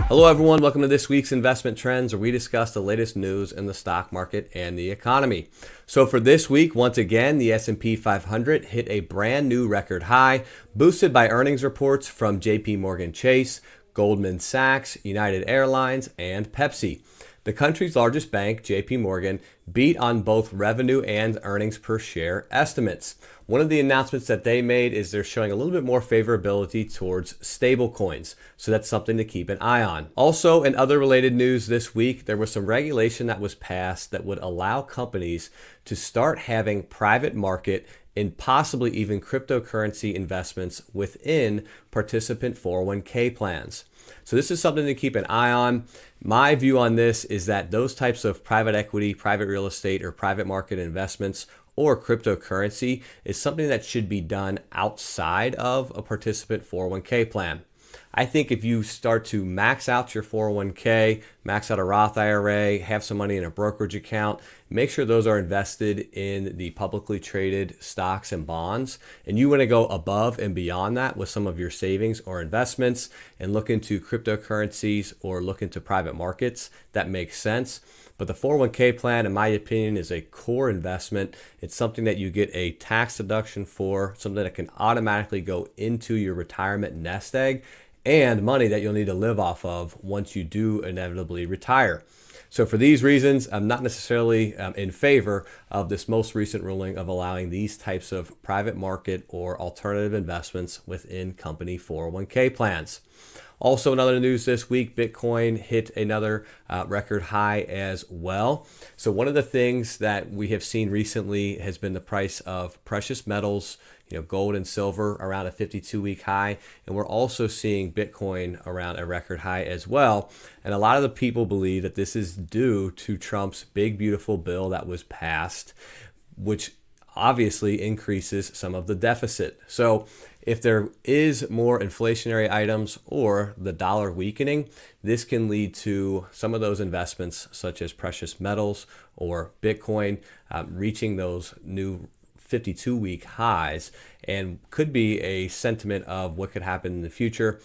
Hello everyone, welcome to this week's Investment Trends, where we discuss the latest news in the stock market and the economy. So for this week, once again, the S&P 500 hit a brand new record high, boosted by earnings reports from JPMorgan Chase, Goldman Sachs, United Airlines, and Pepsi. The country's largest bank, JPMorgan, beat on both revenue and earnings per share estimates. One of the announcements that they made is they're showing a little bit more favorability towards stablecoins. So that's something to keep an eye on. Also, in other related news this week, there was some regulation that was passed that would allow companies to start having private market and possibly even cryptocurrency investments within participant 401k plans. So this is something to keep an eye on. My view on this is that those types of private equity, private real estate, or private market investments or cryptocurrency is something that should be done outside of a participant 401k plan. I think if you start to max out your 401k, max out a Roth IRA, have some money in a brokerage account, make sure those are invested in the publicly traded stocks and bonds. And you want to go above and beyond that with some of your savings or investments and look into cryptocurrencies or look into private markets. That makes sense. But the 401k plan, in my opinion, is a core investment. It's something that you get a tax deduction for, something that can automatically go into your retirement nest egg, and money that you'll need to live off of once you do inevitably retire. So for these reasons, I'm not necessarily in favor of this most recent ruling of allowing these types of private market or alternative investments within company 401k plans. Also, in other news this week, Bitcoin hit another record high as well. So one of the things that we have seen recently has been the price of precious metals, gold and silver around a 52-week high. And we're also seeing Bitcoin around a record high as well. And a lot of the people believe that this is due to Trump's big, beautiful bill that was passed, which obviously increases some of the deficit. So if there is more inflationary items or the dollar weakening, this can lead to some of those investments, such as precious metals or Bitcoin, reaching those new 52-week highs, and could be a sentiment of what could happen in the future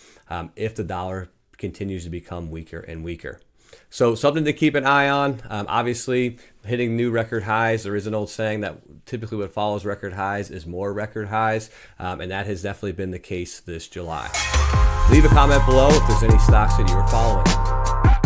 if the dollar continues to become weaker and weaker. So something to keep an eye on. Obviously, hitting new record highs. There is an old saying that typically what follows record highs is more record highs, and that has definitely been the case this July. Leave a comment below if there's any stocks that you are following.